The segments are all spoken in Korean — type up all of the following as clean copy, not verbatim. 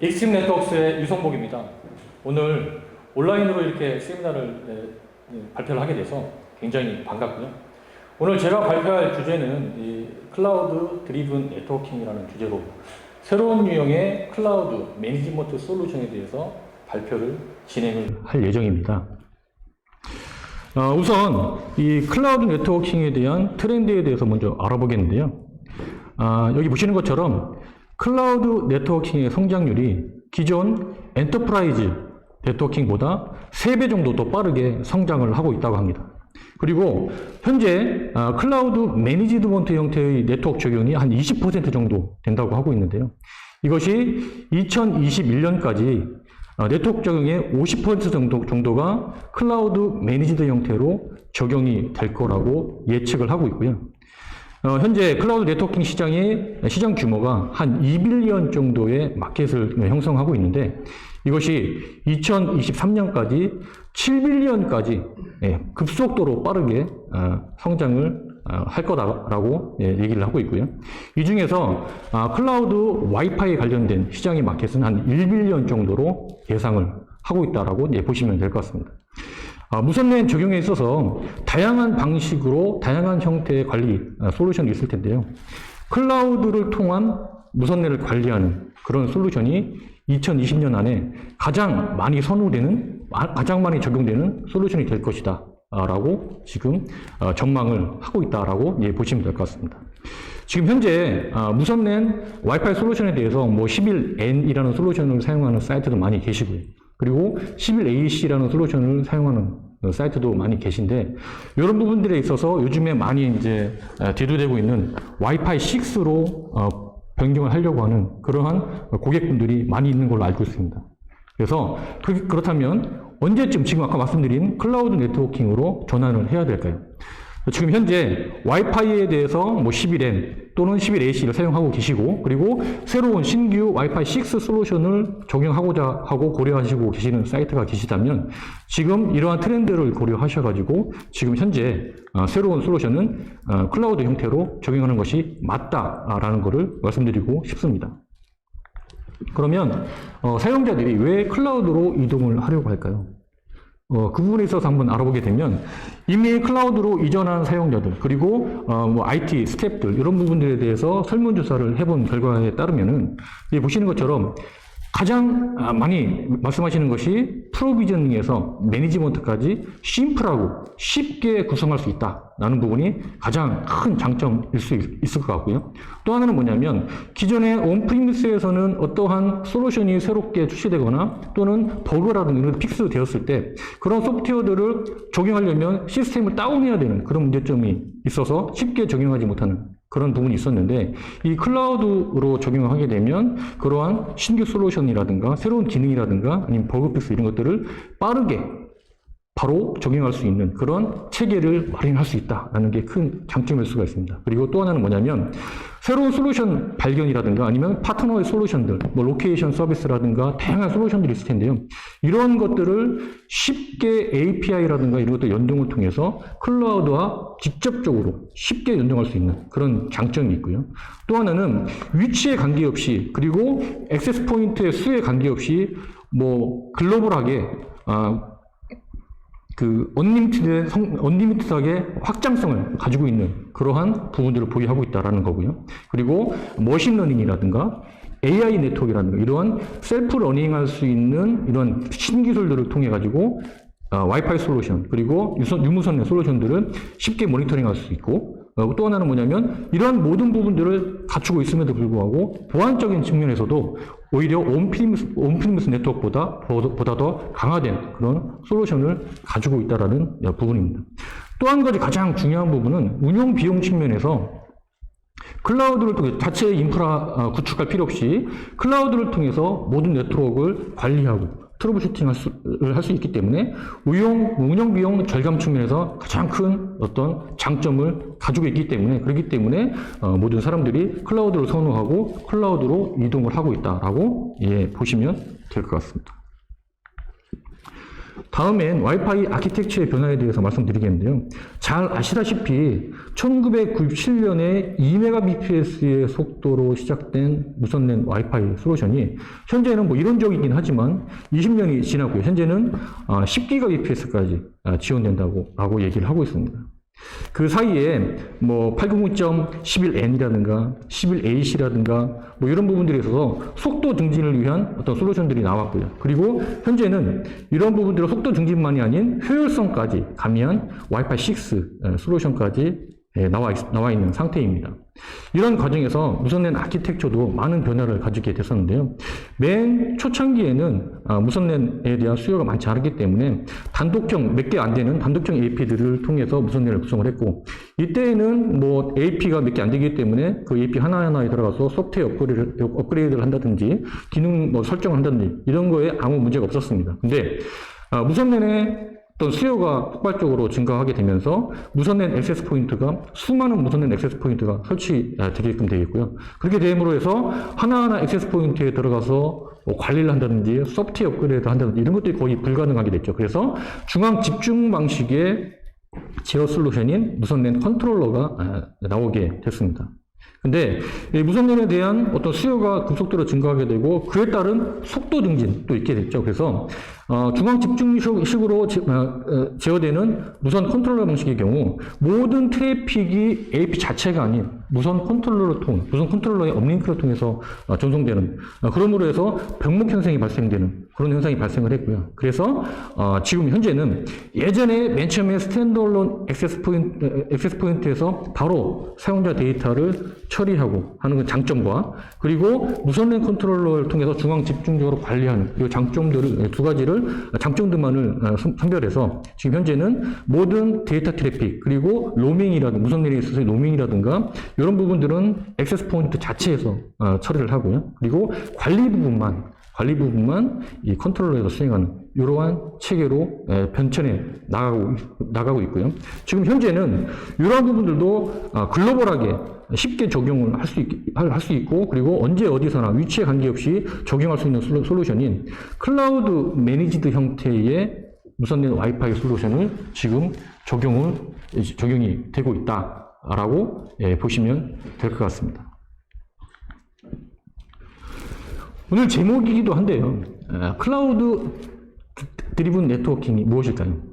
익스트림 네트워크스의 유성복입니다. 오늘 온라인으로 이렇게 세미나를 발표를 하게 돼서 굉장히 반갑고요. 오늘 제가 발표할 주제는 이 클라우드 드리븐 네트워킹이라는 주제로 새로운 유형의 클라우드 매니지먼트 솔루션에 대해서 발표를 진행을 할 예정입니다. 우선 이 클라우드 네트워킹에 대한 트렌드에 대해서 먼저 알아보겠는데요. 여기 보시는 것처럼 클라우드 네트워킹의 성장률이 기존 엔터프라이즈 네트워킹보다 3배 정도 더 빠르게 성장을 하고 있다고 합니다. 그리고 현재 클라우드 매니지먼트 형태의 네트워크 적용이 한 20% 정도 된다고 하고 있는데요. 이것이 2021년까지 네트워크 적용의 50% 정도가 클라우드 매니지드 형태로 적용이 될 거라고 예측을 하고 있고요. 현재 클라우드 네트워킹 시장의 시장 규모가 한 2빌리언 정도의 마켓을 형성하고 있는데 이것이 2023년까지 7빌리언까지 급속도로 빠르게 성장을 할 거다라고 얘기를 하고 있고요. 이 중에서 클라우드 와이파이 관련된 시장의 마켓은 한 1빌리언 정도로 예상을 하고 있다라고 보시면 될 것 같습니다. 무선랜 적용에 있어서 다양한 방식으로 다양한 형태의 관리 솔루션이 있을 텐데요. 클라우드를 통한 무선랜을 관리하는 그런 솔루션이 2020년 안에 가장 많이 선호되는, 가장 많이 적용되는 솔루션이 될 것이다 라고 지금 전망을 하고 있다라고 보시면 될 것 같습니다. 지금 현재 무선랜 와이파이 솔루션에 대해서 11N이라는 솔루션을 사용하는 사이트도 많이 계시고요. 그리고 11AC라는 솔루션을 사용하는 사이트도 많이 계신데 이런 부분들에 있어서 요즘에 많이 이제 대두되고 있는 와이파이 6로 변경을 하려고 하는 그러한 고객분들이 많이 있는 걸로 알고 있습니다. 그래서 그렇다면 언제쯤 지금 아까 말씀드린 클라우드 네트워킹으로 전환을 해야 될까요? 지금 현재 와이파이에 대해서 11N 또는 11AC를 사용하고 계시고 그리고 새로운 신규 와이파이 6 솔루션을 적용하고자 하고 고려하시고 계시는 사이트가 계시다면 지금 이러한 트렌드를 고려하셔가지고 지금 현재 새로운 솔루션은 클라우드 형태로 적용하는 것이 맞다라는 것을 말씀드리고 싶습니다. 그러면 사용자들이 왜 클라우드로 이동을 하려고 할까요? 그 부분에 있어서 한번 알아보게 되면 이미 클라우드로 이전한 사용자들 그리고 IT 스태프들 이런 부분들에 대해서 설문조사를 해본 결과에 따르면은 보시는 것처럼 가장 많이 말씀하시는 것이 프로비저닝에서 매니지먼트까지 심플하고 쉽게 구성할 수 있다라는 부분이 가장 큰 장점일 수 있을 것 같고요. 또 하나는 뭐냐면 기존의 온프리미스에서는 어떠한 솔루션이 새롭게 출시되거나 또는 버그라든가 이런 픽스 되었을 때 그런 소프트웨어들을 적용하려면 시스템을 다운해야 되는 그런 문제점이 있어서 쉽게 적용하지 못하는 그런 부분이 있었는데 이 클라우드로 적용을 하게 되면 그러한 신규 솔루션이라든가 새로운 기능이라든가 아니면 버그 픽스 이런 것들을 빠르게 바로 적용할 수 있는 그런 체계를 마련할 수 있다는 게 큰 장점일 수가 있습니다. 그리고 또 하나는 뭐냐면 새로운 솔루션 발견이라든가 아니면 파트너의 솔루션들, 로케이션 서비스라든가 다양한 솔루션들이 있을 텐데요. 이런 것들을 쉽게 API라든가 이런 것들 연동을 통해서 클라우드와 직접적으로 쉽게 연동할 수 있는 그런 장점이 있고요. 또 하나는 위치에 관계없이 그리고 액세스 포인트의 수에 관계없이 글로벌하게 언리미티드하게 확장성을 가지고 있는 그러한 부분들을 보유하고 있다는 거고요. 그리고 머신러닝이라든가 AI 네트워크라든가 이러한 셀프 러닝할 수 있는 이런 신기술들을 통해 가지고 와이파이 솔루션 그리고 유무선 솔루션들을 쉽게 모니터링할 수 있고 또 하나는 뭐냐면 이러한 모든 부분들을 갖추고 있음에도 불구하고 보안적인 측면에서도 오히려 온프리미스 네트워크보다 더 강화된 그런 솔루션을 가지고 있다는 부분입니다. 또 한 가지 가장 중요한 부분은 운용 비용 측면에서 클라우드를 통해 자체 인프라 구축할 필요 없이 클라우드를 통해서 모든 네트워크를 관리하고 트러블 슈팅을 할 수 있기 때문에 운영 비용 절감 측면에서 가장 큰 어떤 장점을 가지고 있기 때문에 그렇기 때문에 모든 사람들이 클라우드를 선호하고 클라우드로 이동을 하고 있다라고 보시면 될 것 같습니다. 다음엔 와이파이 아키텍처의 변화에 대해서 말씀드리겠는데요. 잘 아시다시피 1997년에 2Mbps의 속도로 시작된 무선랜 와이파이 솔루션이 현재는 뭐 이론적이긴 하지만 20년이 지났고요. 현재는 10Gbps까지 지원된다고 얘기를 하고 있습니다. 그 사이에 뭐 800.11n이라든가 11AC라든가 뭐 이런 부분들에 있어서 속도 증진을 위한 어떤 솔루션들이 나왔고요. 그리고 현재는 이런 부분들은 속도 증진만이 아닌 효율성까지 가미한 와이파이 6 솔루션까지 나와 있는 상태입니다. 이런 과정에서 무선랜 아키텍처도 많은 변화를 가지게 됐었는데요. 맨 초창기에는 무선랜에 대한 수요가 많지 않았기 때문에 단독형, 몇 개 안 되는 단독형 AP들을 통해서 무선랜을 구성을 했고, 이때에는 뭐 AP가 몇 개 안 되기 때문에 그 AP 하나하나에 들어가서 소프트웨어 업그레이드를 한다든지 기능 뭐 설정을 한다든지 이런 거에 아무 문제가 없었습니다. 근데 무선랜의 어떤 수요가 폭발적으로 증가하게 되면서 무선랜 액세스 포인트가 수많은 무선랜 액세스 포인트가 설치되게끔 되겠고요. 그렇게 됨으로 해서 하나하나 액세스 포인트에 들어가서 뭐 관리를 한다든지 소프트웨어 업그레이드 한다든지 이런 것들이 거의 불가능하게 됐죠. 그래서 중앙 집중 방식의 제어 솔루션인 무선랜 컨트롤러가 나오게 됐습니다. 근데 이 무선랜에 대한 어떤 수요가 급속도로 증가하게 되고 그에 따른 속도 증진도 있게 됐죠. 그래서 중앙 집중식으로 제어되는 무선 컨트롤러 방식의 경우 모든 트래픽이 AP 자체가 아닌 무선 컨트롤러의 업링크를 통해서 전송되는 그러므로 해서 병목 현상이 발생되는 그런 현상이 발생을 했고요. 그래서 지금 현재는 예전에 맨 처음에 스탠드얼론 액세스 포인트에서 바로 사용자 데이터를 처리하고 하는 장점과 그리고 무선랜 컨트롤러를 통해서 중앙 집중적으로 관리하는 이 장점들을 두 가지를 장점들만을 선별해서 지금 현재는 모든 데이터 트래픽 그리고 로밍이라든가 무선랜에 있어서의 로밍이라든가 이런 부분들은 액세스 포인트 자체에서 처리를 하고요. 그리고 관리 부분만 이 컨트롤러에서 수행하는 이러한 체계로 변천해 나가고 있고요. 지금 현재는 이러한 부분들도 글로벌하게 쉽게 적용을 할 수 있고 그리고 언제 어디서나 위치에 관계없이 적용할 수 있는 솔루션인 클라우드 매니지드 형태의 무선랜 와이파이 솔루션을 지금 적용이 되고 있다라고 보시면 될 것 같습니다. 오늘 제목이기도 한데요. 클라우드 드리븐 네트워킹이 무엇일까요?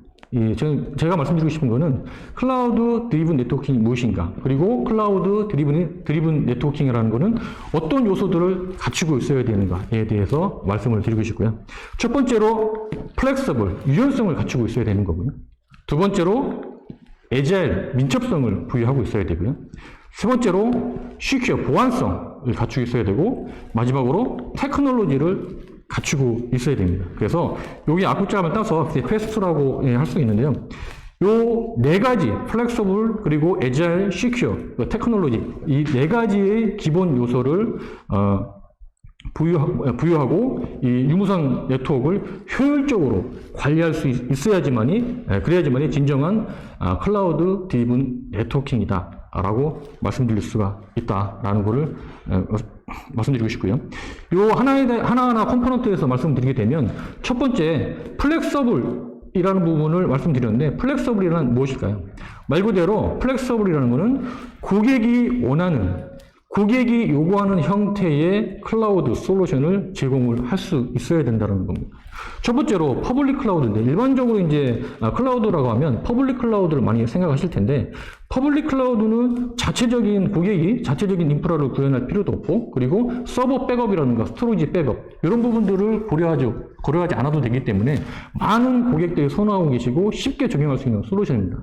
제가 말씀드리고 싶은 거는 클라우드 드리븐 네트워킹이 무엇인가, 그리고 클라우드 드리븐 네트워킹이라는 거는 어떤 요소들을 갖추고 있어야 되는가에 대해서 말씀을 드리고 싶고요. 첫 번째로 플렉서블, 유연성을 갖추고 있어야 되는 거고요. 두 번째로 애자일, 민첩성을 부여하고 있어야 되고요. 세 번째로 시큐어, 보안성을 갖추고 있어야 되고, 마지막으로 테크놀로지를 갖추고 있어야 됩니다. 그래서 여기 앞글자만 따서 패스트라고 할 수 있는데요. 요 네 가지, 플렉서블, 그리고 애자일, 시큐어, 테크놀로지, 이 네 가지의 기본 요소를 부여하고 이 유무선 네트워크를 효율적으로 관리할 수 그래야지만이 진정한 클라우드 드리븐 네트워킹이다 라고 말씀드릴 수가 있다라는 것을 말씀드리고 싶고요. 요 하나하나 컴포넌트에서 말씀드리게 되면 첫 번째 플렉서블이라는 부분을 말씀드렸는데, 플렉서블이란 무엇일까요? 말 그대로 플렉서블이라는 것은 고객이 요구하는 형태의 클라우드 솔루션을 제공을 할 수 있어야 된다는 겁니다. 첫 번째로 퍼블릭 클라우드인데, 일반적으로 이제 클라우드라고 하면 퍼블릭 클라우드를 많이 생각하실 텐데, 퍼블릭 클라우드는 고객이 자체적인 인프라를 구현할 필요도 없고, 그리고 서버 백업이라든가 스토리지 백업 이런 부분들을 고려하지 않아도 되기 때문에 많은 고객들이 선호하고 계시고 쉽게 적용할 수 있는 솔루션입니다.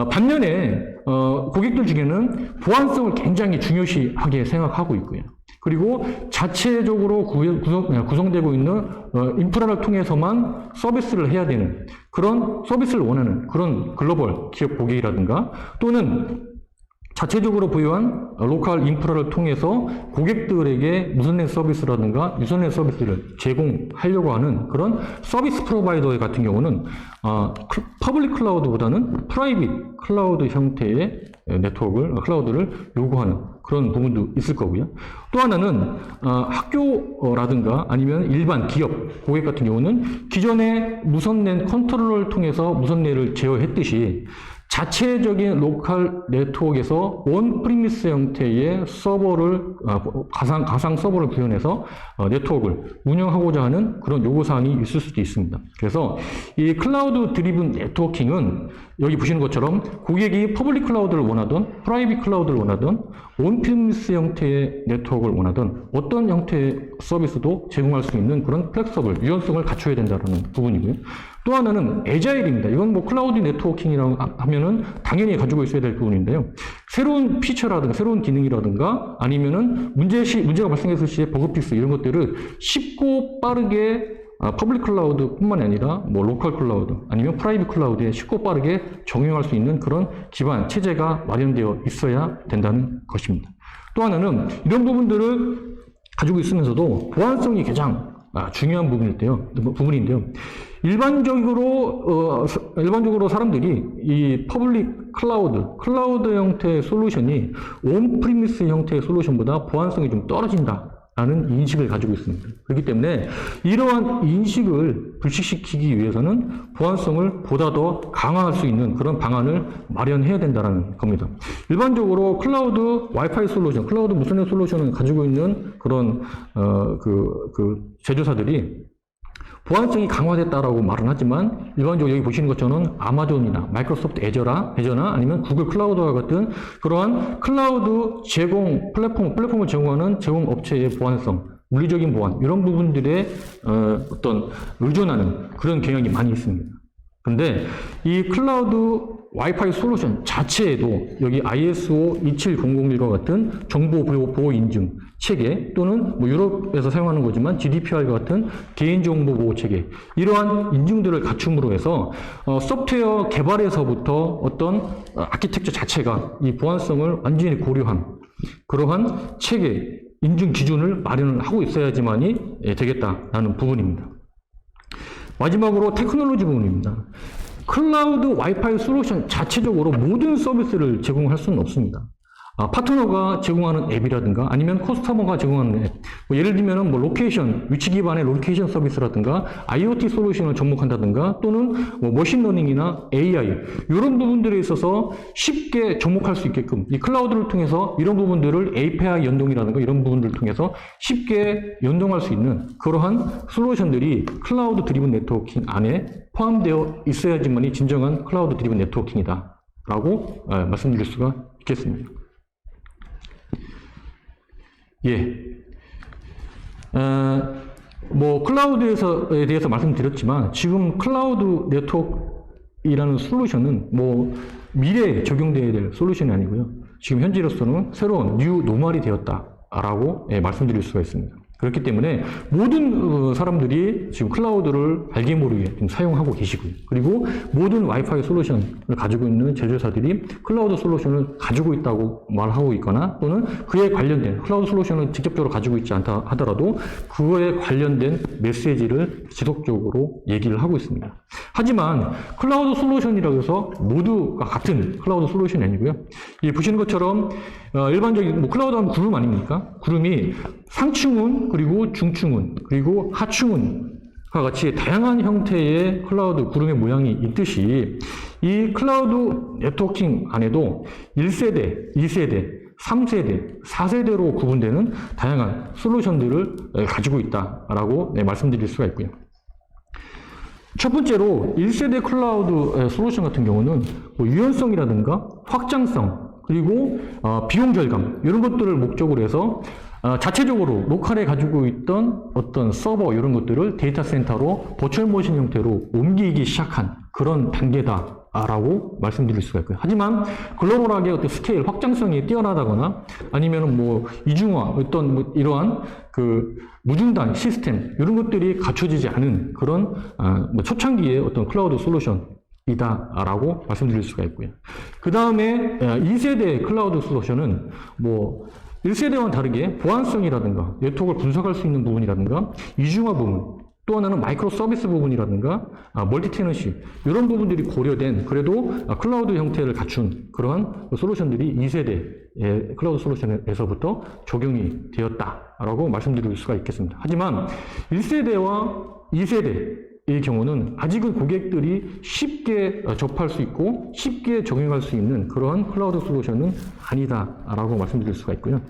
반면에 고객들 중에는 보안성을 굉장히 중요시하게 생각하고 있고요. 그리고 자체적으로 구성되고 있는 인프라를 통해서만 서비스를 해야 되는, 그런 서비스를 원하는 그런 글로벌 기업 고객이라든가, 또는 자체적으로 부여한 로컬 인프라를 통해서 고객들에게 무선랜 서비스라든가 유선랜 서비스를 제공하려고 하는 그런 서비스 프로바이더 같은 경우는 퍼블릭 클라우드보다는 프라이빗 클라우드 형태의 클라우드를 요구하는 그런 부분도 있을 거고요. 또 하나는 학교라든가 아니면 일반 기업, 고객 같은 경우는 기존의 무선랜 컨트롤러를 통해서 무선랜을 제어했듯이 자체적인 로컬 네트워크에서 원 프리미스 형태의 서버를 가상 서버를 구현해서 네트워크를 운영하고자 하는 그런 요구사항이 있을 수도 있습니다. 그래서 이 클라우드 드리븐 네트워킹은 여기 보시는 것처럼 고객이 퍼블릭 클라우드를 원하든 프라이빗 클라우드를 원하든 온 프리미스 형태의 네트워크를 원하든 어떤 형태의 서비스도 제공할 수 있는 그런 플렉서블, 유연성을 갖춰야 된다는 부분이고요. 또 하나는 애자일입니다. 이건 뭐 클라우드 네트워킹이라고 하면은 당연히 가지고 있어야 될 부분인데요. 새로운 피처라든가 새로운 기능이라든가 아니면은 문제가 발생했을 시에 버그픽스 이런 것들을 쉽고 빠르게 퍼블릭 클라우드뿐만 아니라 뭐 로컬 클라우드 아니면 프라이빗 클라우드에 쉽고 빠르게 적용할 수 있는 그런 기반 체제가 마련되어 있어야 된다는 것입니다. 또 하나는 이런 부분들을 가지고 있으면서도 보안성이 가장 중요한 부분인데요. 일반적으로 사람들이 이 퍼블릭 클라우드 형태의 솔루션이 온 프리미스 형태의 솔루션보다 보안성이 좀 떨어진다라는 인식을 가지고 있습니다. 그렇기 때문에 이러한 인식을 불식시키기 위해서는 보안성을 보다 더 강화할 수 있는 그런 방안을 마련해야 된다는 겁니다. 일반적으로 클라우드 와이파이 솔루션, 클라우드 무선랜 솔루션을 가지고 있는 그런 제조사들이 보안성이 강화됐다라고 말은 하지만 일반적으로 여기 보시는 것처럼 아마존이나 마이크로소프트 애저나 아니면 구글 클라우드와 같은 그러한 클라우드 플랫폼을 제공하는 제공업체의 보안성, 물리적인 보안 이런 부분들에 어떤 의존하는 그런 경향이 많이 있습니다. 근데 이 클라우드 와이파이 솔루션 자체에도 여기 ISO 27001과 같은 정보 보호 인증 체계 또는 뭐 유럽에서 사용하는 거지만 GDPR과 같은 개인정보 보호 체계 이러한 인증들을 갖춤으로 해서 소프트웨어 개발에서부터 어떤 아키텍처 자체가 이 보안성을 완전히 고려한 그러한 체계 인증 기준을 마련을 하고 있어야지만이 되겠다라는 부분입니다. 마지막으로 테크놀로지 부분입니다. 클라우드 와이파이 솔루션 자체적으로 모든 서비스를 제공할 수는 없습니다. 파트너가 제공하는 앱이라든가 아니면 커스터머가 제공하는 앱, 뭐 예를 들면 뭐 로케이션, 위치 기반의 로케이션 서비스라든가 IoT 솔루션을 접목한다든가 또는 뭐 머신러닝이나 AI 이런 부분들에 있어서 쉽게 접목할 수 있게끔 이 클라우드를 통해서 이런 부분들을 API 연동이라든가 이런 부분들을 통해서 쉽게 연동할 수 있는 그러한 솔루션들이 클라우드 드리븐 네트워킹 안에 포함되어 있어야지만이 진정한 클라우드 드리븐 네트워킹이다 라고 말씀드릴 수가 있겠습니다. 예. 뭐, 클라우드에 대해서 말씀드렸지만, 지금 클라우드 네트워크이라는 솔루션은 뭐, 미래에 적용되어야 될 솔루션이 아니고요. 지금 현재로서는 새로운 뉴 노멀이 되었다라고 말씀드릴 수가 있습니다. 그렇기 때문에 모든 사람들이 지금 클라우드를 알게 모르게 지금 사용하고 계시고요. 그리고 모든 와이파이 솔루션을 가지고 있는 제조사들이 클라우드 솔루션을 가지고 있다고 말하고 있거나 또는 그에 관련된 클라우드 솔루션을 직접적으로 가지고 있지 않다 하더라도 그거에 관련된 메시지를 지속적으로 얘기를 하고 있습니다. 하지만 클라우드 솔루션이라고 해서 모두가 같은 클라우드 솔루션이 아니고요. 이 보시는 것처럼 일반적인 뭐 클라우드 하면 구름 아닙니까? 구름이 상층운 그리고 중층운 그리고 하층운과 같이 다양한 형태의 클라우드 구름의 모양이 있듯이 이 클라우드 네트워킹 안에도 1세대, 2세대, 3세대, 4세대로 구분되는 다양한 솔루션들을 가지고 있다라고 말씀드릴 수가 있고요. 첫 번째로 1세대 클라우드 솔루션 같은 경우는 뭐 유연성이라든가 확장성 그리고 비용 절감 이런 것들을 목적으로 해서 자체적으로 로컬에 가지고 있던 어떤 서버 이런 것들을 데이터 센터로 버추얼 머신 형태로 옮기기 시작한 그런 단계다라고 말씀드릴 수가 있고요. 하지만 글로벌하게 어떤 스케일 확장성이 뛰어나다거나 아니면 뭐 이중화 어떤 뭐 이러한 그 무중단 시스템 이런 것들이 갖춰지지 않은 그런 뭐 초창기의 어떤 클라우드 솔루션 이다라고 말씀드릴 수가 있고요. 그 다음에 2세대 클라우드 솔루션은 뭐 1세대와는 다르게 보안성이라든가 네트워크를 분석할 수 있는 부분이라든가 이중화 부분 또 하나는 마이크로 서비스 부분이라든가 멀티 테너시 이런 부분들이 고려된 그래도 클라우드 형태를 갖춘 그러한 솔루션들이 2세대 클라우드 솔루션에서부터 적용이 되었다라고 말씀드릴 수가 있겠습니다. 하지만 1세대와 2세대의 경우는 아직은 고객들이 쉽게 접할 수 있고 쉽게 적용할 수 있는 그러한 클라우드 솔루션은 아니다라고 말씀드릴 수가 있고요.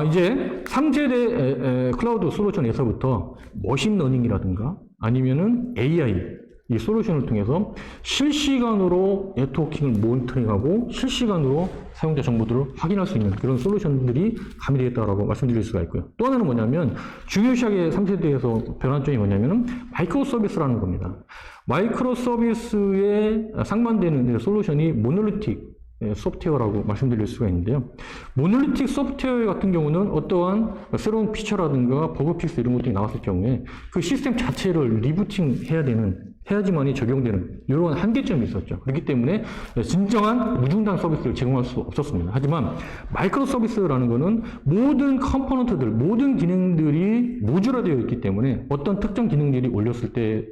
이제 3세대 클라우드 솔루션에서부터 머신러닝이라든가 아니면은 AI 이 솔루션을 통해서 실시간으로 네트워킹을 모니터링하고 실시간으로 사용자 정보들을 확인할 수 있는 그런 솔루션들이 가미되겠다라고 말씀드릴 수가 있고요. 또 하나는 뭐냐면 중요시하게 3세대에서 변환점이 뭐냐면은 마이크로 서비스라는 겁니다. 마이크로 서비스에 상반되는 솔루션이 모놀리틱 소프트웨어라고 말씀드릴 수가 있는데요. 모놀리틱 소프트웨어 같은 경우는 어떠한 새로운 피처라든가 버그 픽스 이런 것들이 나왔을 경우에 그 시스템 자체를 리부팅 해야지만이 적용되는 이런 한계점이 있었죠. 그렇기 때문에 진정한 무중단 서비스를 제공할 수 없었습니다. 하지만 마이크로 서비스라는 것은 모든 컴포넌트들, 모든 기능들이 모듈화되어 있기 때문에 어떤 특정 기능들이 올렸을 때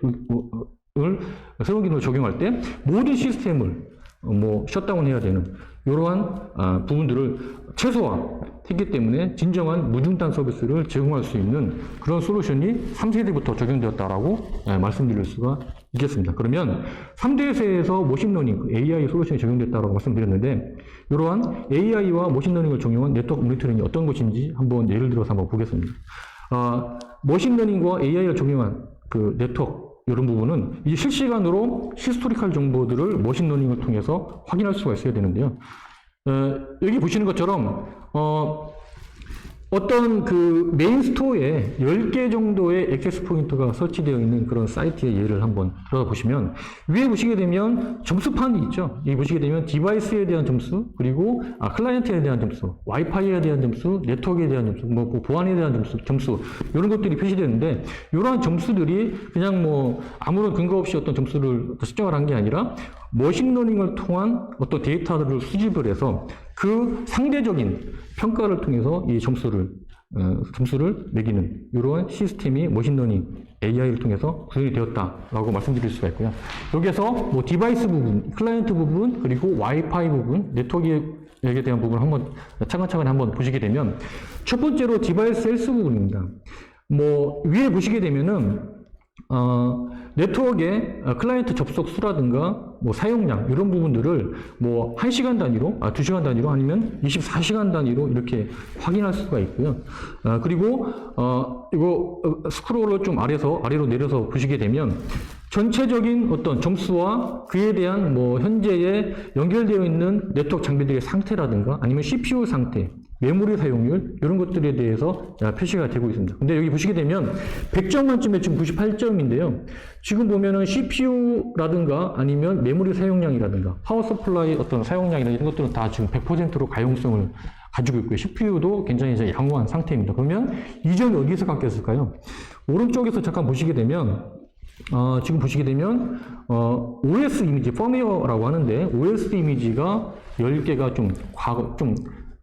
새로운 기능을 적용할 때 모든 시스템을 셧다운 해야 되는 이러한 부분들을 최소화했기 때문에 진정한 무중단 서비스를 제공할 수 있는 그런 솔루션이 3세대부터 적용되었다라고 말씀드릴 수가 있겠습니다. 그러면 3세대에서 머신러닝, AI 솔루션이 적용됐다고 말씀드렸는데 이러한 AI와 머신러닝을 적용한 네트워크 모니터링이 어떤 것인지 한번 예를 들어서 한번 보겠습니다. 머신러닝과 AI를 적용한 그 네트워크 이런 부분은 이제 실시간으로 히스토리컬 정보들을 머신러닝을 통해서 확인할 수가 있어야 되는데요. 여기 보시는 것처럼 어떤 그 메인 스토어에 10개 정도의 액세스 포인트가 설치되어 있는 그런 사이트의 예를 한번 들어보시면 위에 보시게 되면 점수판이 있죠. 여기 보시게 되면 디바이스에 대한 점수, 그리고 클라이언트에 대한 점수, 와이파이에 대한 점수, 네트워크에 대한 점수, 보안에 대한 점수 이런 것들이 표시되는데 이러한 점수들이 그냥 아무런 근거 없이 어떤 점수를 측정을 한 게 아니라 머신러닝을 통한 어떤 데이터들을 수집을 해서 그 상대적인 평가를 통해서 이 점수를 매기는 이러한 시스템이 머신러닝 AI를 통해서 구현이 되었다라고 말씀드릴 수가 있고요. 여기에서 디바이스 부분, 클라이언트 부분, 그리고 와이파이 부분, 네트워크에 대한 부분을 한번 차근차근 한번 보시게 되면 첫 번째로 디바이스 헬스 부분입니다. 위에 보시게 되면은 네트워크의 클라이언트 접속 수라든가 사용량 이런 부분들을 1시간 단위로, 2시간 단위로 아니면 24시간 단위로 이렇게 확인할 수가 있고요. 그리고 이거 스크롤을 좀 아래로 내려서 보시게 되면 전체적인 어떤 점수와 그에 대한 현재에 연결되어 있는 네트워크 장비들의 상태라든가 아니면 CPU 상태, 메모리 사용률 이런 것들에 대해서 표시가 되고 있습니다. 근데 여기 보시게 되면 100점 만점에 지금 98점인데요. 지금 보면은 CPU라든가 아니면 메모리 사용량이라든가 파워 서플라이 어떤 사용량이나 이런 것들은 다 지금 100%로 가용성을 가지고 있고요. CPU도 굉장히 이제 양호한 상태입니다. 그러면 이 점이 어디에서 깎였을까요? 오른쪽에서 잠깐 보시게 되면 지금 보시게 되면 OS 이미지 펌웨어라고 하는데 OS 이미지가 10개가 좀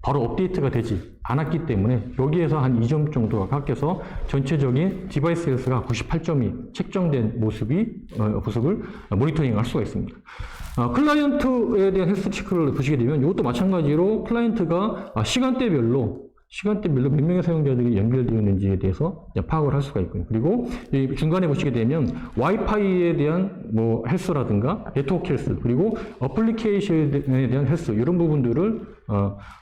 바로 업데이트가 되지 않았기 때문에 여기에서 한 2점 정도가 깎여서 전체적인 디바이스 헬스가 98점이 책정된 모습을 모니터링할 수가 있습니다. 클라이언트에 대한 헬스 체크를 보시게 되면 이것도 마찬가지로 클라이언트가 시간대별로 몇 명의 사용자들이 연결되어 있는지에 대해서 파악을 할 수가 있고요. 그리고 이 중간에 보시게 되면 와이파이에 대한 헬스라든가 네트워크 헬스, 그리고 어플리케이션에 대한 헬스 이런 부분들을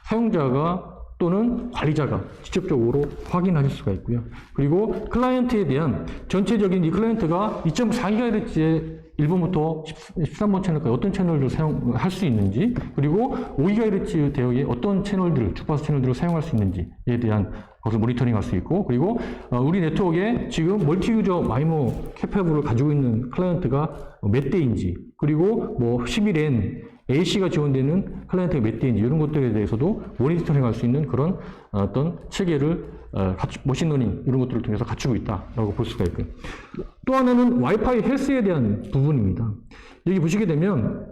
사용자가 또는 관리자가 직접적으로 확인하실 수가 있고요. 그리고 클라이언트에 대한 전체적인 이 클라이언트가 2.4GHz의 1번부터 13번 채널까지 어떤 채널들을 사용할 수 있는지, 그리고 5GHz 대역의 어떤 채널들을, 주파수 채널들을 사용할 수 있는지에 대한 것을 모니터링 할 수 있고, 그리고 우리 네트워크에 지금 멀티 유저 마이모 캐패블을 가지고 있는 클라이언트가 몇 대인지, 그리고 11N AC가 지원되는 클라이언트가 몇 대인지 이런 것들에 대해서도 모니터링 할 수 있는 그런 어떤 체계를 머신러닝 이런 것들을 통해서 갖추고 있다라고 볼 수가 있고요. 또 하나는 와이파이 헬스에 대한 부분입니다. 여기 보시게 되면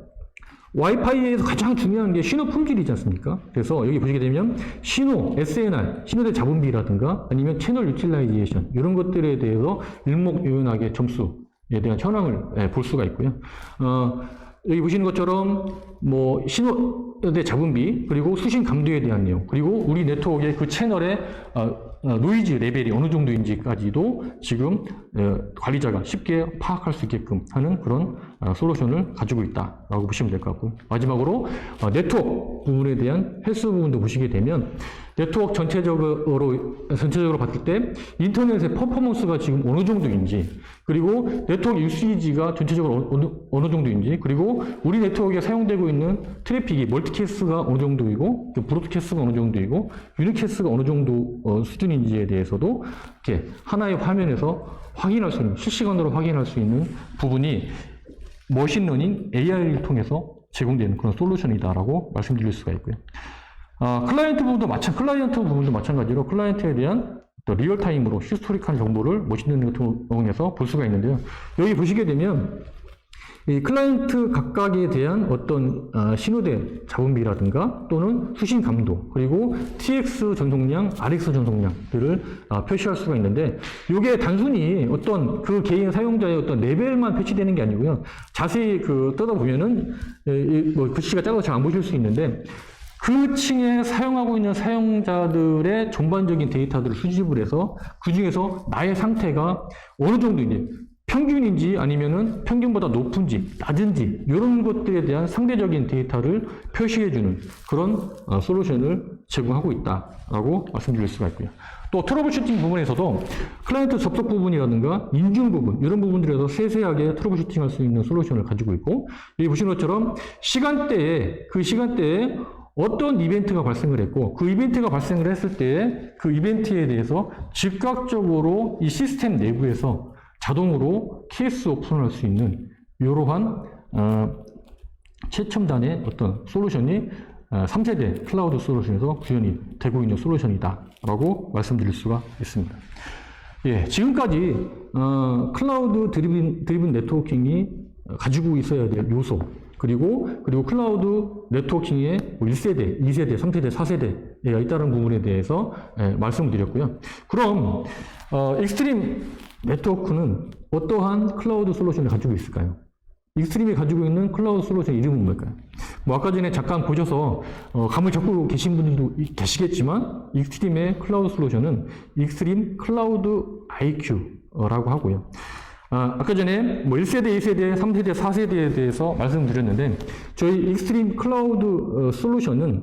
와이파이에서 가장 중요한 게 신호 품질이지 않습니까? 그래서 여기 보시게 되면 신호, SNR, 신호대 잡음비라든가 아니면 채널 유틸라이제이션 이런 것들에 대해서 일목요연하게 점수에 대한 현황을 볼 수가 있고요. 여기 보시는 것처럼 뭐 신호대 잡음비 그리고 수신 감도에 대한 내용 그리고 우리 네트워크의 그 채널의 노이즈 레벨이 어느 정도인지까지도 지금 관리자가 쉽게 파악할 수 있게끔 하는 그런 솔루션을 가지고 있다라고 보시면 될 것 같고요. 마지막으로 네트워크 부분에 대한 헬스 부분도 보시게 되면 네트워크 전체적으로 봤을 때 인터넷의 퍼포먼스가 지금 어느 정도인지 그리고 네트워크 유시지가 전체적으로 어느 정도인지 그리고 우리 네트워크에 사용되고 있는 트래픽이 멀티캐스가 어느 정도이고 브로드캐스가 어느 정도이고 유니캐스가 어느 정도 수준인지에 대해서도 이렇게 하나의 화면에서 확인할 수 있는 실시간으로 확인할 수 있는 부분이 머신러닝 AI를 통해서 제공되는 그런 솔루션이다라고 말씀드릴 수가 있고요. 클라이언트 부분도 마찬가지로 클라이언트에 대한 리얼타임으로 히스토리컬 정보를 머신러닝을 통해서 볼 수가 있는데요. 여기 보시게 되면 이 클라이언트 각각에 대한 어떤 신호대 잡음비라든가 또는 수신 감도 그리고 TX 전송량, RX 전송량들을 표시할 수가 있는데 이게 단순히 어떤 그 개인 사용자의 어떤 레벨만 표시되는 게 아니고요. 자세히 뜯어보면은 글씨가 작아서 잘 안 보실 수 있는데 그 층에 사용하고 있는 사용자들의 전반적인 데이터들을 수집을 해서 그 중에서 나의 상태가 어느 정도인지 평균인지 아니면은 평균보다 높은지 낮은지 이런 것들에 대한 상대적인 데이터를 표시해주는 그런 솔루션을 제공하고 있다라고 말씀드릴 수가 있고요. 또 트러블 슈팅 부분에서도 클라이언트 접속 부분이라든가 인증 부분 이런 부분들에서 세세하게 트러블 슈팅할 수 있는 솔루션을 가지고 있고 여기 보시는 것처럼 그 시간대에 어떤 이벤트가 발생을 했고 그 이벤트가 발생을 했을 때 그 이벤트에 대해서 즉각적으로 이 시스템 내부에서 자동으로 케이스 오픈을 할 수 있는 이러한 최첨단의 어떤 솔루션이 3세대 클라우드 솔루션에서 구현이 되고 있는 솔루션이다라고 말씀드릴 수가 있습니다. 예, 지금까지 클라우드 드리븐 네트워킹이 가지고 있어야 될 요소 그리고 클라우드 네트워킹의 1세대, 2세대, 3세대, 4세대가 있다는 부분에 대해서 말씀을 드렸고요. 그럼 익스트림 네트워크는 어떠한 클라우드 솔루션을 가지고 있을까요? 익스트림이 가지고 있는 클라우드 솔루션 이름은 뭘까요? 아까 전에 잠깐 보셔서 감을 잡고 계신 분들도 계시겠지만 익스트림의 클라우드 솔루션은 익스트림 클라우드 IQ라고 하고요. 아까 전에 1세대, 2세대, 3세대, 4세대에 대해서 말씀드렸는데 저희 익스트림 클라우드 솔루션은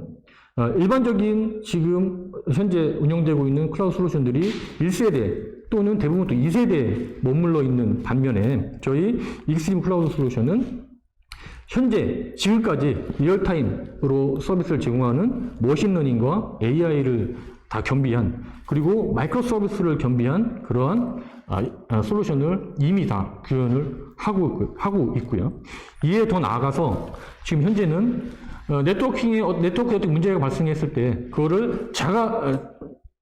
일반적인 지금 현재 운영되고 있는 클라우드 솔루션들이 1세대 또는 대부분 또 2세대에 머물러 있는 반면에 저희 익스트림 클라우드 솔루션은 현재 지금까지 리얼타임으로 서비스를 제공하는 머신러닝과 AI를 다 겸비한 그리고 마이크로 서비스를 겸비한 그러한 솔루션을 이미 다 구현을 하고 있고요. 이에 더 나아가서 지금 현재는 네트워크에 어떤 문제가 발생했을 때 그거를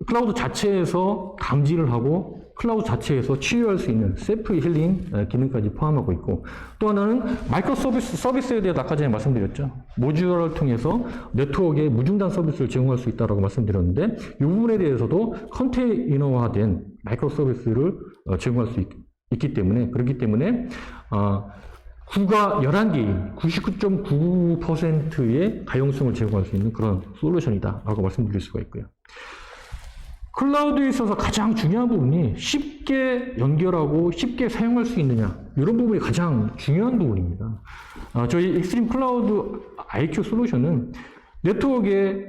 클라우드 자체에서 감지를 하고 클라우드 자체에서 치유할 수 있는 셀프 힐링 기능까지 포함하고 있고 또 하나는 마이크로 서비스에 대해서 아까 전에 말씀드렸죠. 모듈화를 통해서 네트워크에 무중단 서비스를 제공할 수 있다고 말씀드렸는데 이 부분에 대해서도 컨테이너화된 마이크로 서비스를 제공할 수 있기 때문에 그렇기 때문에 9가 11개인 99.99%의 가용성을 제공할 수 있는 그런 솔루션이다 라고 말씀드릴 수가 있고요. 클라우드에 있어서 가장 중요한 부분이 쉽게 연결하고 쉽게 사용할 수 있느냐 이런 부분이 가장 중요한 부분입니다. 저희 익스트림 클라우드 IQ 솔루션은 네트워크에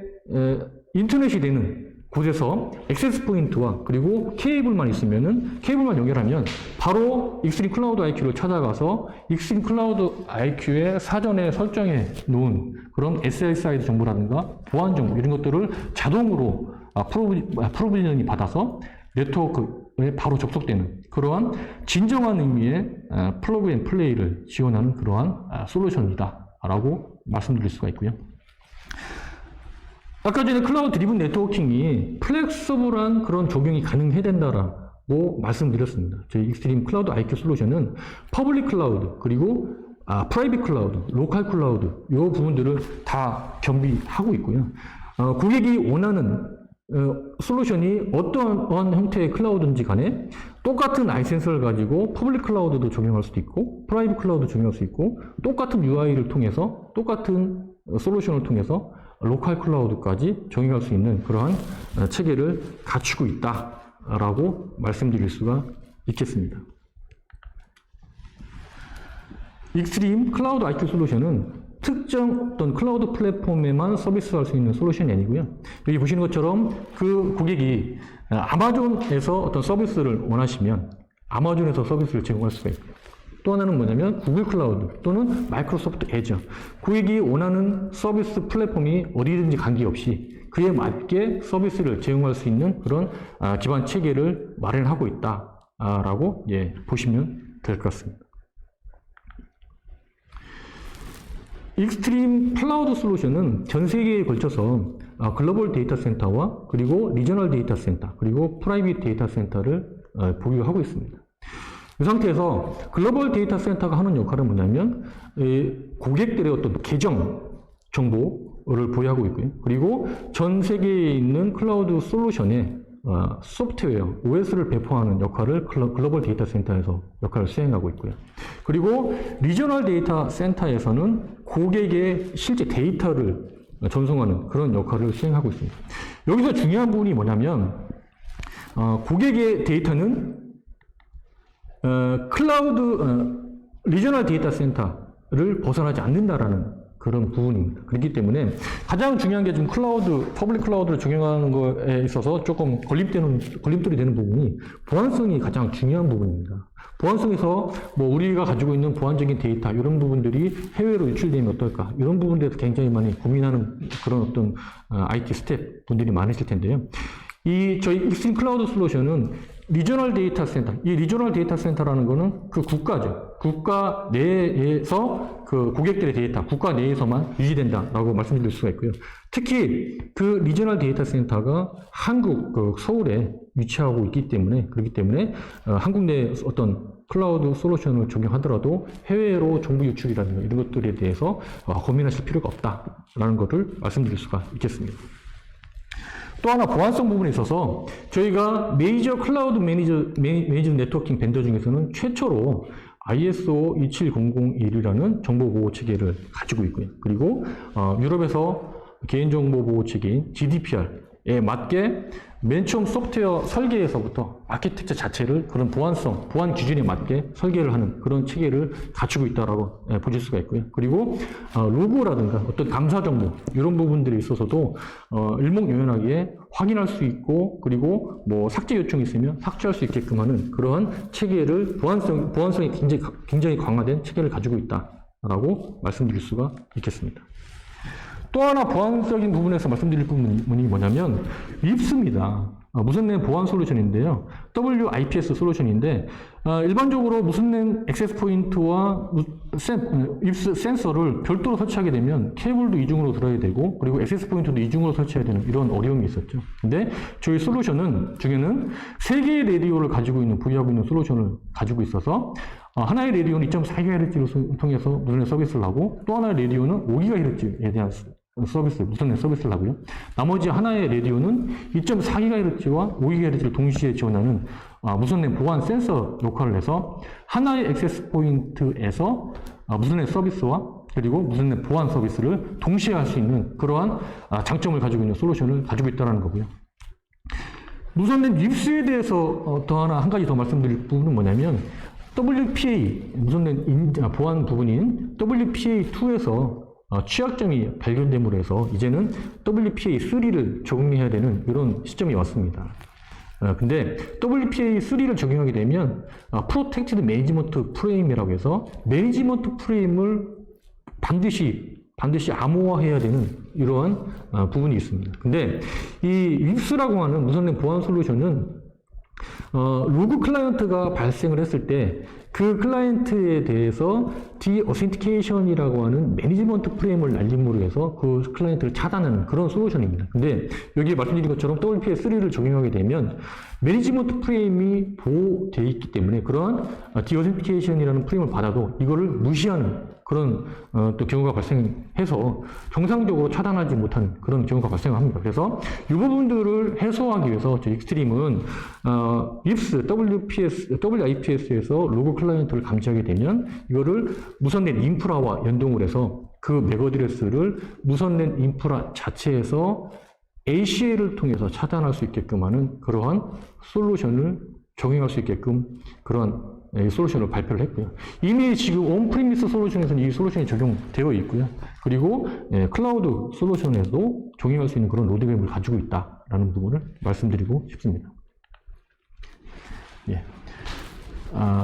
인터넷이 되는 곳에서 액세스 포인트와 그리고 케이블만 있으면은 케이블만 연결하면 바로 익스트림 클라우드 IQ를 찾아가서 익스트림 클라우드 IQ의 사전에 설정해 놓은 그런 SSID 정보라든가 보안 정보 이런 것들을 자동으로 프로비저닝 받아서 네트워크에 바로 접속되는 그러한 진정한 의미의 플러그 앤 플레이를 지원하는 그러한 솔루션이다 라고 말씀드릴 수가 있고요. 아까 전에 클라우드 드리븐 네트워킹이 플렉서블한 그런 적용이 가능해야 된다라고 말씀드렸습니다. 저희 익스트림 클라우드 IQ 솔루션은 퍼블릭 클라우드 그리고 프라이빗 클라우드, 로컬 클라우드 이 부분들을 다 겸비하고 있고요. 고객이 원하는 솔루션이 어떠한 형태의 클라우드인지 간에 똑같은 라이센스를 가지고 퍼블릭 클라우드도 적용할 수도 있고 프라이빗 클라우드 적용할 수 있고 똑같은 UI를 통해서 똑같은 솔루션을 통해서 로컬 클라우드까지 적용할 수 있는 그러한 체계를 갖추고 있다라고 말씀드릴 수가 있겠습니다. 익스트림 클라우드 IQ 솔루션은 특정 어떤 클라우드 플랫폼에만 서비스할 수 있는 솔루션이 아니고요. 여기 보시는 것처럼 그 고객이 아마존에서 어떤 서비스를 원하시면 아마존에서 서비스를 제공할 수가 있고요. 또 하나는 뭐냐면 구글 클라우드 또는 마이크로소프트 애저. 고객이 원하는 서비스 플랫폼이 어디든지 관계없이 그에 맞게 서비스를 제공할 수 있는 그런 기반 체계를 마련하고 있다라고 보시면 될 것 같습니다. 익스트림 클라우드 솔루션은 전 세계에 걸쳐서 글로벌 데이터 센터와 그리고 리저널 데이터 센터 그리고 프라이빗 데이터 센터를 보유하고 있습니다. 이 상태에서 글로벌 데이터 센터가 하는 역할은 뭐냐면 고객들의 어떤 계정 정보를 보유하고 있고요. 그리고 전 세계에 있는 클라우드 솔루션의 소프트웨어, OS를 배포하는 역할을 글로벌 데이터 센터에서 역할을 수행하고 있고요. 그리고 리저널 데이터 센터에서는 고객의 실제 데이터를 전송하는 그런 역할을 수행하고 있습니다. 여기서 중요한 부분이 뭐냐면 고객의 데이터는 리저널 데이터 센터를 벗어나지 않는다라는 그런 부분입니다. 그렇기 때문에 가장 중요한 게 지금 퍼블릭 클라우드를 적용하는 거에 있어서 조금 걸림돌이 되는 부분이 보안성이 가장 중요한 부분입니다. 보안성에서 우리가 가지고 있는 보안적인 데이터 이런 부분들이 해외로 유출되면 어떨까 이런 부분에 대해서 굉장히 많이 고민하는 그런 어떤 IT 스텝 분들이 많으실 텐데요. 저희 익스트림 클라우드 솔루션은 리저널 데이터 센터, 이 리저널 데이터 센터라는 거는 그 국가죠. 국가 내에서 그 고객들의 데이터, 국가 내에서만 유지된다라고 말씀드릴 수가 있고요. 특히 그 리저널 데이터 센터가 한국 서울에 위치하고 있기 때문에 그렇기 때문에 한국 내 어떤 클라우드 솔루션을 적용하더라도 해외로 정보 유출이라든가 이런 것들에 대해서 고민하실 필요가 없다라는 것을 말씀드릴 수가 있겠습니다. 또 하나 보안성 부분에 있어서 저희가 메이저 클라우드 매니저 네트워킹 벤더 중에서는 최초로 ISO 27001이라는 정보보호 체계를 가지고 있고요. 그리고 유럽에서 개인정보보호 체계인 GDPR에 맞게 맨 처음 소프트웨어 설계에서부터 아키텍처 자체를 그런 보안 기준에 맞게 설계를 하는 그런 체계를 갖추고 있다라고 보실 수가 있고요. 그리고 로고라든가 어떤 감사 정보 이런 부분들에 있어서도 일목요연하게 확인할 수 있고 그리고 삭제 요청이 있으면 삭제할 수 있게끔 하는 그러한 체계를 보안성이 굉장히 강화된 체계를 가지고 있다라고 말씀드릴 수가 있겠습니다. 또 하나 보안적인 부분에서 말씀드릴 부분이 뭐냐면 립스입니다. 무선랜 보안 솔루션인데요. WIPS 솔루션인데 일반적으로 무선랜 액세스 포인트와 립스 센서를 별도로 설치하게 되면 케이블도 이중으로 들어야 되고 그리고 액세스 포인트도 이중으로 설치해야 되는 이런 어려움이 있었죠. 근데 저희 솔루션은 중에는 3개의 라디오를 가지고 있는 보유하고 있는 솔루션을 가지고 있어서 하나의 라디오는 2.4GHz를 통해서 무선랜 서비스를 하고 또 하나의 라디오는 5GHz에 대한 무선랜 서비스를 하고요. 나머지 하나의 라디오는 2.4GHz와 5GHz를 동시에 지원하는 무선랜 보안 센서 역할을 해서 하나의 액세스 포인트에서 무선랜 서비스와 그리고 무선랜 보안 서비스를 동시에 할 수 있는 그러한 장점을 가지고 있는 솔루션을 가지고 있다는 거고요. 무선랜 립스에 대해서 한 가지 더 말씀드릴 부분은 뭐냐면 WPA, 무선랜 보안 부분인 WPA2에서 취약점이 발견됨으로 해서 이제는 WPA3를 적용해야 되는 이런 시점이 왔습니다. 근데 WPA3를 적용하게 되면 프로텍티드 매니지먼트 프레임이라고 해서 매니지먼트 프레임을 반드시 암호화해야 되는 이러한 부분이 있습니다. 근데 이 립스라고 하는 무선랜 보안 솔루션은 로그 클라이언트가 발생을 했을 때 그 클라이언트에 대해서 디어센티케이션이라고 하는 매니지먼트 프레임을 날림으로 해서 그 클라이언트를 차단하는 그런 솔루션입니다. 근데 여기 말씀드린 것처럼 WPA3를 적용하게 되면 매니지먼트 프레임이 보호되어 있기 때문에 그러한 디어센티케이션이라는 프레임을 받아도 이거를 무시하는 그런 또 경우가 발생해서 정상적으로 차단하지 못한 그런 경우가 발생합니다. 그래서 이 부분들을 해소하기 위해서 저희 익스트림은 IPS, WIPS에서 로그 클라이언트를 감지하게 되면 이거를 무선넷 인프라와 연동을 해서 그 맥 어드레스를 무선넷 인프라 자체에서 ACL을 통해서 차단할 수 있게끔 하는 그러한 솔루션을 적용할 수 있게끔 그러한 솔루션을 발표를 했고요. 이미 지금 온프리미스 솔루션에서는 이 솔루션이 적용되어 있고요. 그리고 클라우드 솔루션에도 적용할 수 있는 그런 로드맵을 가지고 있다라는 부분을 말씀드리고 싶습니다. 예.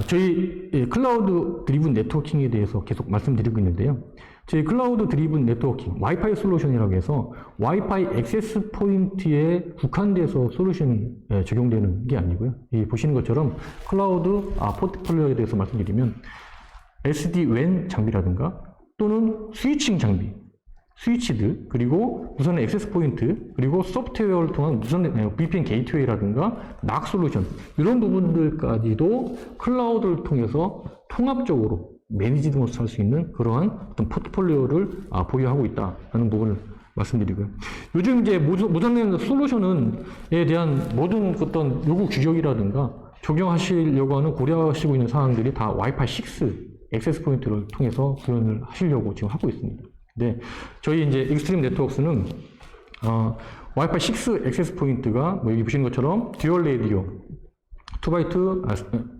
저희 클라우드 드리븐 네트워킹에 대해서 계속 말씀드리고 있는데요. 저희 클라우드 드리븐 네트워킹, 와이파이 솔루션이라고 해서 와이파이 액세스 포인트에 국한돼서 솔루션이 적용되는 게 아니고요. 보시는 것처럼 클라우드 포트폴리오에 대해서 말씀드리면 SD-WAN 장비라든가 또는 스위칭 장비, 스위치들, 그리고 무선 액세스 포인트, 그리고 소프트웨어를 통한 무선 VPN 게이트웨이라든가 NAC 솔루션, 이런 부분들까지도 클라우드를 통해서 통합적으로 매니지드모스 할 수 있는 그러한 어떤 포트폴리오를 보유하고 있다는 부분을 말씀드리고요. 요즘 이제 무선넷 솔루션에 대한 모든 어떤 요구 규격이라든가 적용하시려고 하는 고려하시고 있는 사항들이 다 와이파이 6 액세스 포인트를 통해서 구현을 하시려고 지금 하고 있습니다. 근데 저희 이제 익스트림 네트워크스는 와이파이 6 액세스 포인트가 여기 보시는 것처럼 듀얼 레디오 2x2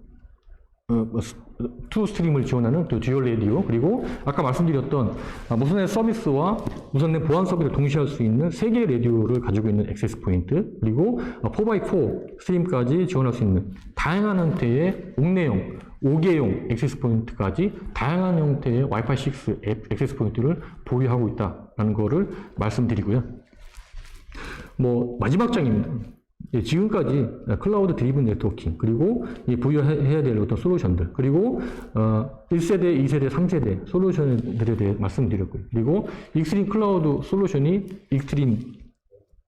2 스트림을 지원하는 또 듀얼 레디오, 그리고 아까 말씀드렸던 무선넷 서비스와 무선넷 보안 서비스를 동시에 할 수 있는 3개의 레디오를 가지고 있는 액세스 포인트, 그리고 4x4 스트림까지 지원할 수 있는 다양한 형태의 옥내용, 5개용 액세스 포인트까지 다양한 형태의 와이파이 6 액세스 포인트를 보유하고 있다는 거를 말씀드리고요. 마지막 장입니다. 지금까지 클라우드 드리븐 네트워킹, 그리고 보유해야 될 어떤 솔루션들, 그리고 1세대, 2세대, 3세대 솔루션들에 대해 말씀드렸고요. 그리고 익스트림 클라우드 솔루션이 익스트림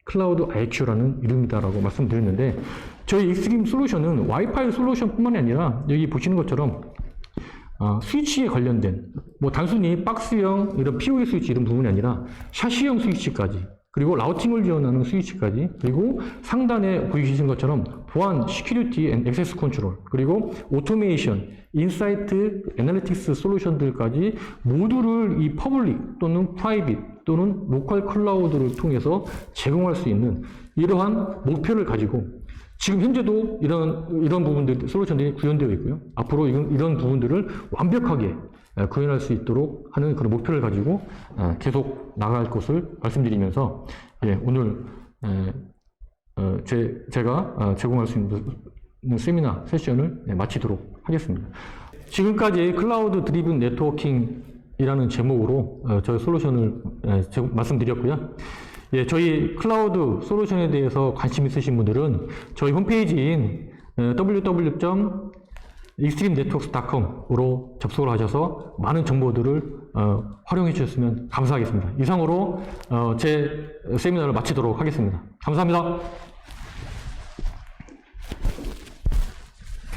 클라우드 IQ라는 이름이다라고 말씀드렸는데, 저희 익스트림 솔루션은 와이파이 솔루션뿐만이 아니라 여기 보시는 것처럼 스위치에 관련된 단순히 박스형 이런 PoE 스위치 이런 부분이 아니라 샤시형 스위치까지, 그리고 라우팅을 지원하는 스위치까지, 그리고 상단에 보이시는 것처럼 보안, 시큐리티 앤 액세스 컨트롤, 그리고 오토메이션, 인사이트, 애널리틱스 솔루션들까지 모두를 이 퍼블릭 또는 프라이빗 또는 로컬 클라우드를 통해서 제공할 수 있는 이러한 목표를 가지고 지금 현재도 이런 부분들, 솔루션들이 구현되어 있고요. 앞으로 이런 부분들을 완벽하게 구현할 수 있도록 하는 그런 목표를 가지고 계속 나갈 것을 말씀드리면서 오늘 제가 제공할 수 있는 세미나 세션을 마치도록 하겠습니다. 지금까지 클라우드 드리븐 네트워킹이라는 제목으로 저희 솔루션을 말씀드렸고요. 저희 클라우드 솔루션에 대해서 관심 있으신 분들은 저희 홈페이지인 www.extremenetworks.com으로 접속을 하셔서 많은 정보들을 활용해 주셨으면 감사하겠습니다. 이상으로 제 세미나를 마치도록 하겠습니다. 감사합니다.